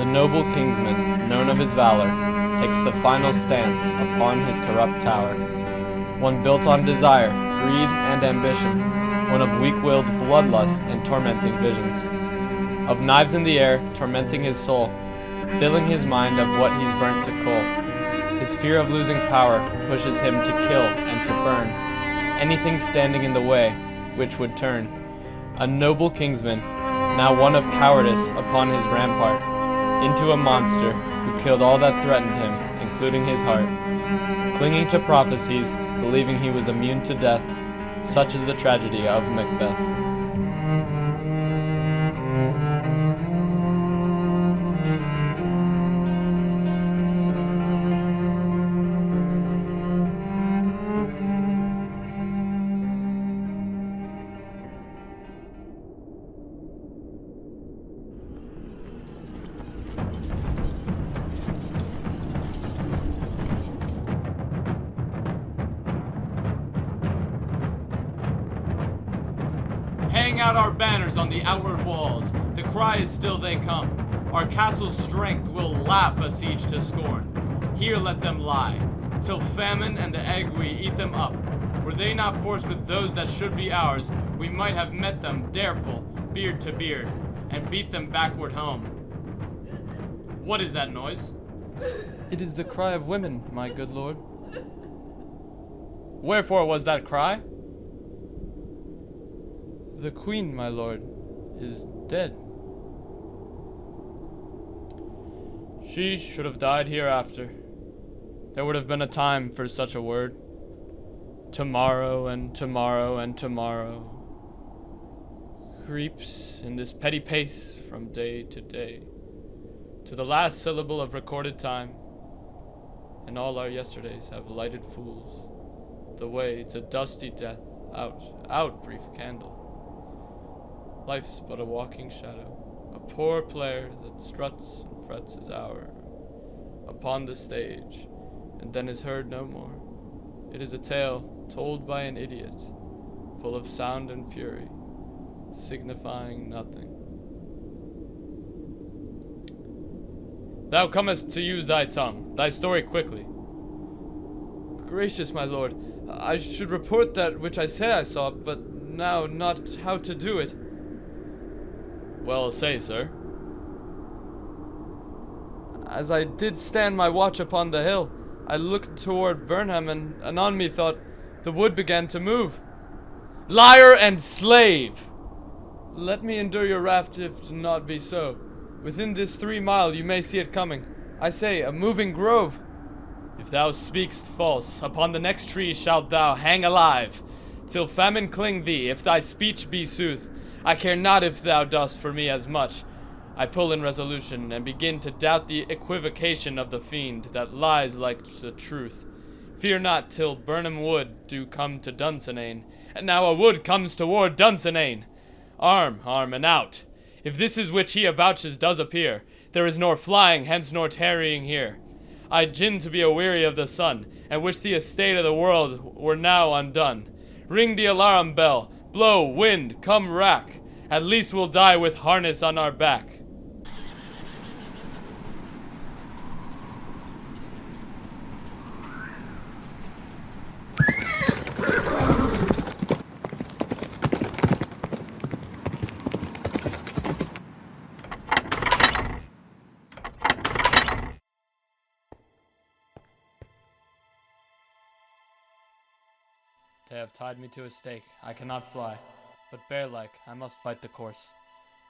The noble kingsman, known of his valor, takes the final stance upon his corrupt tower. One built on desire, greed, and ambition. One of weak-willed bloodlust and tormenting visions. Of knives in the air, tormenting his soul, filling his mind of what he's burnt to coal. His fear of losing power pushes him to kill and to burn anything standing in the way, which would turn. A noble kingsman, now one of cowardice upon his rampart, into a monster who killed all that threatened him, including his heart. Clinging to prophecies, believing he was immune to death, such is the tragedy of Macbeth. Hang out our banners on the outward walls. The cry is still they come. Our castle's strength will laugh a siege to scorn. Here let them lie, till famine and the ague eat them up. Were they not forced with those that should be ours, we might have met them, dareful, beard to beard, and beat them backward home. What is that noise? It is the cry of women, my good lord. Wherefore was that cry? The queen, my lord, is dead. She should have died hereafter. There would have been a time for such a word. Tomorrow and tomorrow and tomorrow creeps in this petty pace from day to day, to the last syllable of recorded time, and all our yesterdays have lighted fools the way to dusty death. Out, brief candle. Life's but a walking shadow, a poor player that struts and frets his hour upon the stage, and then is heard no more. It is a tale told by an idiot, full of sound and fury, signifying nothing. Thou comest to use thy tongue, thy story quickly. Gracious, my lord, I should report that which I say I saw, but now not how to do it. Well, say, sir. As I did stand my watch upon the hill, I looked toward Burnham, and anon methought the wood began to move. Liar and slave! Let me endure your wrath if to not be so. Within this 3 mile you may see it coming. I say, a moving grove. If thou speak'st false, upon the next tree shalt thou hang alive, till famine cling thee, if thy speech be sooth. I care not if thou dost for me as much. I pull in resolution, and begin to doubt the equivocation of the fiend that lies like the truth. Fear not till Burnham Wood do come to Dunsinane, and now a wood comes toward Dunsinane. Arm, and out. If this is which he avouches does appear, there is nor flying hence nor tarrying here. I gin to be aweary of the sun, and wish the estate of the world were now undone. Ring the alarm bell, blow, wind, come rack. At least we'll die with harness on our back. They have tied me to a stake. I cannot fly. But bear-like, I must fight the course.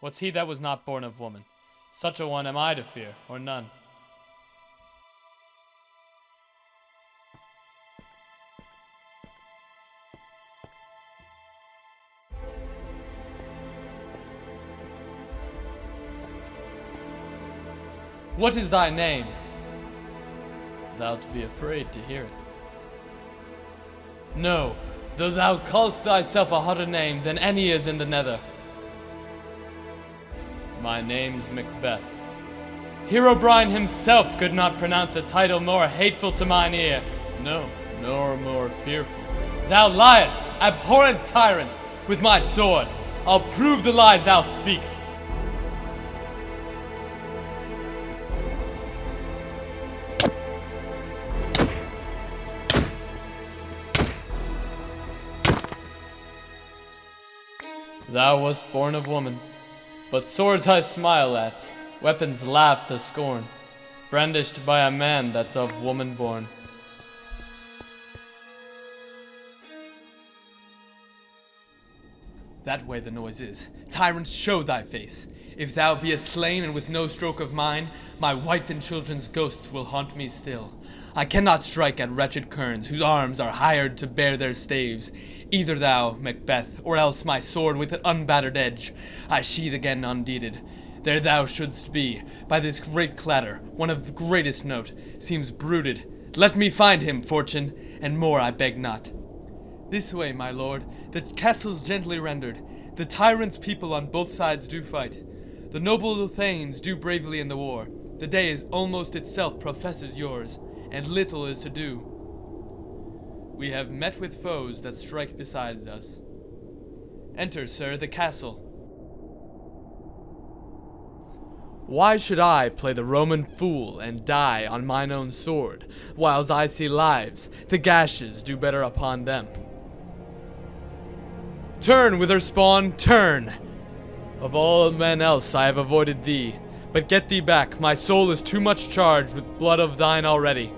What's he that was not born of woman? Such a one am I to fear, or none. What is thy name? Thou'lt be afraid to hear it. No, though thou call'st thyself a hotter name than any is in the nether. My name's Macbeth. Herobrine himself could not pronounce a title more hateful to mine ear. No, nor more fearful. Thou liest, abhorrent tyrant! With my sword, I'll prove the lie thou speak'st. Thou wast born of woman, but swords I smile at, weapons laugh to scorn, brandished by a man that's of woman born. That way the noise is. Tyrant, show thy face. If thou be a slain and with no stroke of mine, my wife and children's ghosts will haunt me still. I cannot strike at wretched kerns, whose arms are hired to bear their staves. Either thou, Macbeth, or else my sword with an unbattered edge, I sheathe again undeeded. There thou shouldst be, by this great clatter, one of the greatest note, seems brooded. Let me find him, fortune, and more I beg not. This way, my lord, the castle's gently rendered. The tyrant's people on both sides do fight. The noble thanes do bravely in the war. The day is almost itself professes yours, and little is to do. We have met with foes that strike beside us. Enter, sir, the castle. Why should I play the Roman fool and die on mine own sword, whiles I see lives, the gashes do better upon them? Turn, Witherspawn, turn! Of all men else I have avoided thee, but get thee back, my soul is too much charged with blood of thine already.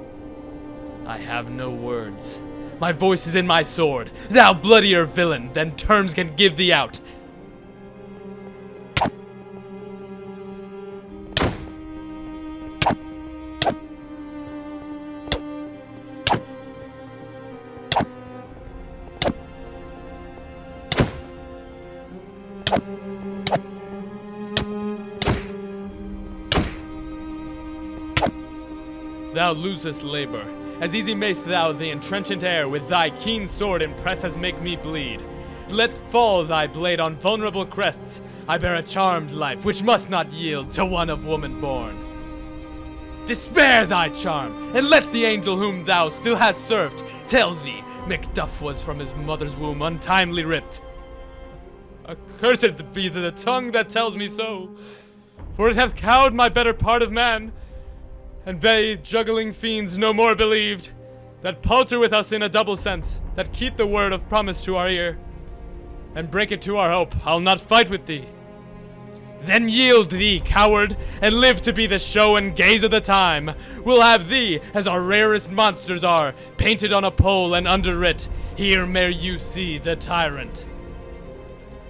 I have no words. My voice is in my sword. Thou bloodier villain than terms can give thee out. Thou losest labor. As easy mayst thou the entrenchant air with thy keen sword impress as make me bleed. Let fall thy blade on vulnerable crests. I bear a charmed life which must not yield to one of woman born. Despair thy charm, and let the angel whom thou still hast served tell thee Macduff was from his mother's womb untimely ripped. Accursed be the tongue that tells me so, for it hath cowed my better part of man, and they juggling fiends no more believed, that palter with us in a double sense, that keep the word of promise to our ear, and break it to our hope. I'll not fight with thee. Then yield thee, coward, and live to be the show and gaze of the time. We'll have thee, as our rarest monsters are, painted on a pole and underwrit, here may you see the tyrant.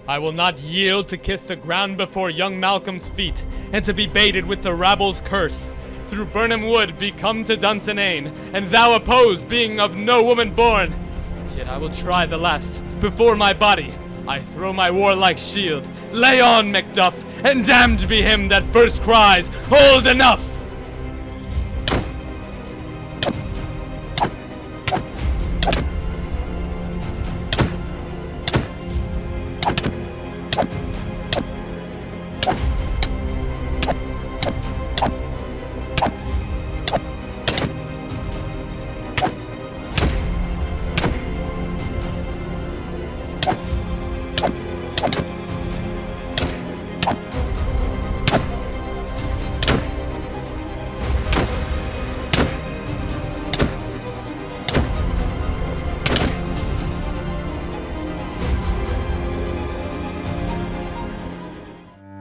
I will not yield to kiss the ground before young Malcolm's feet, and to be baited with the rabble's curse. Through Burnham Wood be come to Dunsinane, and thou opposed, being of no woman born. Yet I will try the last. Before my body I throw my warlike shield. Lay on, Macduff, and damned be him that first cries, "Hold enough!"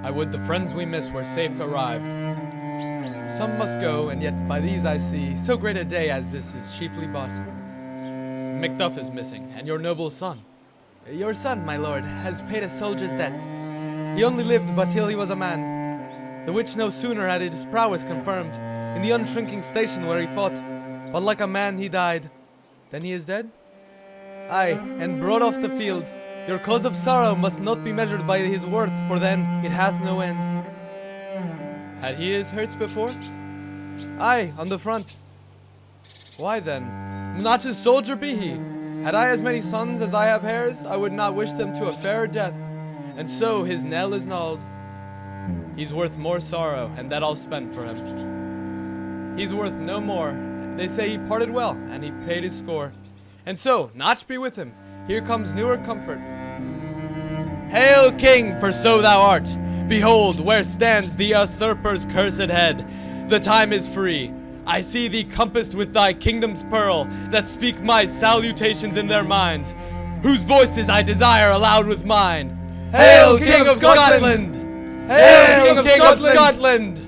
I would the friends we miss were safe arrived. Some must go, and yet by these I see so great a day as this is cheaply bought. Macduff is missing, and your noble son. Your son, my lord, has paid a soldier's debt. He only lived but till he was a man, the which no sooner had his prowess confirmed in the unshrinking station where he fought, but like a man he died. Then he is dead? Aye, and brought off the field. Your cause of sorrow must not be measured by his worth, for then it hath no end. Had he his hurts before? Aye, on the front. Why then? Not his soldier be he. Had I as many sons as I have hairs, I would not wish them to a fairer death. And so his knell is nulled. He's worth more sorrow, and that I'll spend for him. He's worth no more. They say he parted well, and he paid his score. And so, Notch be with him. Here comes newer comfort. Hail, King, for so thou art! Behold, where stands the usurper's cursed head. The time is free. I see thee compassed with thy kingdom's pearl, that speak my salutations in their minds, whose voices I desire aloud with mine. Hail, King of Scotland! Hail, King of Scotland!